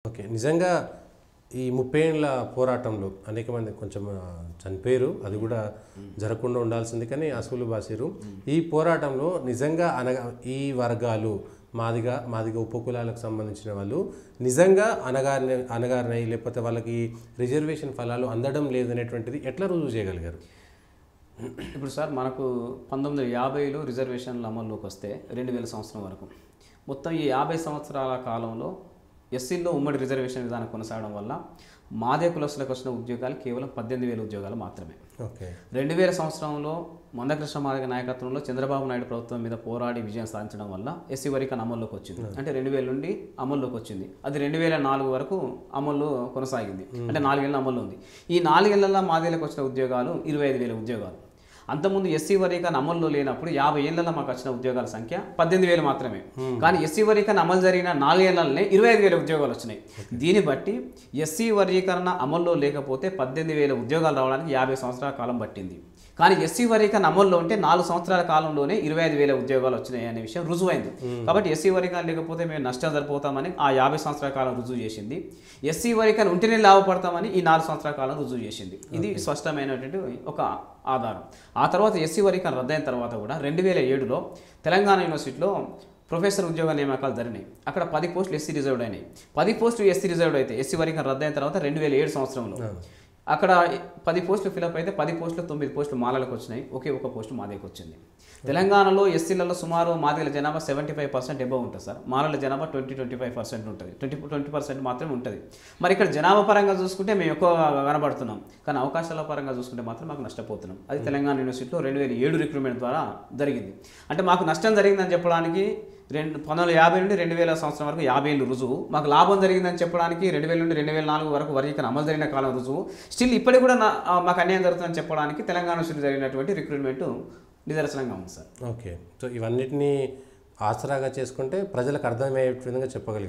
Okay. నిజంగా ఈ 30 ఏళ్ల పోరాటంలో అనేక మంది కొంచెం చనిపోయారు. అది కూడా జరగకుండా ఉండాల్సింది, కానీ అసూలు బాసిరు. ఈ పోరాటంలో నిజంగా ఈ వర్గాలు మాదిగ ఉపకులాలకు సంబంధించిన వాళ్ళు నిజంగా అనగారినై లేకపోతే వాళ్ళకి రిజర్వేషన్ ఫలాలు అందడం లేదనేటువంటిది ఎట్లా రుజువు చేయగలిగారు? ఇప్పుడు సార్ మనకు 1950లో రిజర్వేషన్లు అమల్లోకి వస్తే 2000 సంవత్సరం వరకు మొత్తం ఈ 50 సంవత్సరాల కాలంలో ఎస్సీల్లో ఉమ్మడి రిజర్వేషన్ విధానం కొనసాగడం వల్ల మాదే కులస్తులకు వచ్చిన ఉద్యోగాలు కేవలం 18,000 ఉద్యోగాలు మాత్రమే. 2000 సంవత్సరంలో మందకృష్ణ మాదిగ నాయకత్వంలో చంద్రబాబు నాయుడు ప్రభుత్వం మీద పోరాడి విజయం సాధించడం వల్ల ఎస్సీ వర్గీకరణ అమల్లోకి వచ్చింది. అంటే 2000 నుండి అమల్లోకి వచ్చింది. అది 2004 వరకు అమల్లో కొనసాగింది. అంటే 4 ఏళ్ళ అమల్లో ఉంది. ఈ 4 ఏళ్లలో మాదేలకు వచ్చిన ఉద్యోగాలు 25,000 ఉద్యోగాలు. అంతకుముందు ఎస్సీ వర్గీకరణ అమల్లో లేనప్పుడు 50 ఏళ్లలో మాకు వచ్చిన ఉద్యోగాల సంఖ్య 18,000 మాత్రమే. కానీ ఎస్సీ వర్గీకరణ అమలు జరిగిన 4 ఏళ్లనే 25,000 ఉద్యోగాలు వచ్చినాయి. దీన్ని బట్టి ఎస్సీ వర్గీకరణ అమల్లో లేకపోతే 18,000 ఉద్యోగాలు రావడానికి 50 సంవత్సరాల కాలం పట్టింది. కానీ ఎస్సీ వర్గీకరణ అమల్లో ఉంటే 4 సంవత్సరాల కాలంలోనే 25,000 ఉద్యోగాలు వచ్చినాయి అనే విషయం రుజువైంది. కాబట్టి ఎస్సీ వర్గీకరణ లేకపోతే మేము నష్టం సరిపోతామని ఆ 50 సంవత్సరాల కాలం రుజువు చేసింది. ఎస్సీ వర్గీకరణ ఉంటేనే లాభపడతామని ఈ 4 సంవత్సరాల కాలం రుజువు చేసింది. ఇది స్పష్టమైనటువంటి ఒక ఆధారం. ఆ తర్వాత ఎస్సీ వర్గీకరణ రద్దయిన తర్వాత కూడా 2007లో తెలంగాణ యూనివర్సిటీలో ప్రొఫెసర్ ఉద్యోగ నియామకాలు జరిగినాయి. అక్కడ 10 పోస్టులు ఎస్సీ రిజర్వ్డ్ అయినాయి. 10 పోస్టులు ఎస్సీ రిజర్వ్డ్ అయితే ఎస్సీ వర్గీకరణ రద్దయిన తర్వాత 2007 సంవత్సరంలో అక్కడ 10 పోస్టులు ఫిలప్ అయితే 10 పోస్టులు 9 పోస్టులు మాలలకు వచ్చినాయి. ఒకే ఒక పోస్టు మాదేకి వచ్చింది. తెలంగాణలో ఎస్సీలలో సుమారు మాదిగల జనాభా 75% ఎబవ్ ఉంటుంది సార్. మాలల జనాభా 20-25% ఉంటుంది. 20% మాత్రమే ఉంటుంది. మరి ఇక్కడ జనాభా పరంగా చూసుకుంటే మేము ఎక్కువ కనబడుతున్నాం, కానీ అవకాశాల పరంగా చూసుకుంటే మాత్రం మాకు నష్టపోతున్నాం. అది తెలంగాణ యూనివర్సిటీలో 2007 రిక్రూట్మెంట్ ద్వారా జరిగింది. అంటే మాకు నష్టం జరిగిందని చెప్పడానికి 1950 నుండి 2000 సంవత్సరం వరకు 50 ఏళ్ళు రుజువు. మాకు లాభం జరిగిందని చెప్పడానికి 2000 నుండి 2004 వరకు వర్గీకరణ అమలు జరిగిన కాలం రుజువు. స్టిల్ ఇప్పటికి కూడా మాకు అన్యాయం జరుగుతుందని చెప్పడానికి తెలంగాణ యూనివర్సిటీ జరిగినటువంటి రిక్రూట్మెంట్ నిదర్శనంగా ఉంది సార్. ఓకే. సో ఇవన్నిటినీ ఆసరాగా చేసుకుంటే ప్రజలకు అర్థమయ్యే విధంగా చెప్పగలిగారు.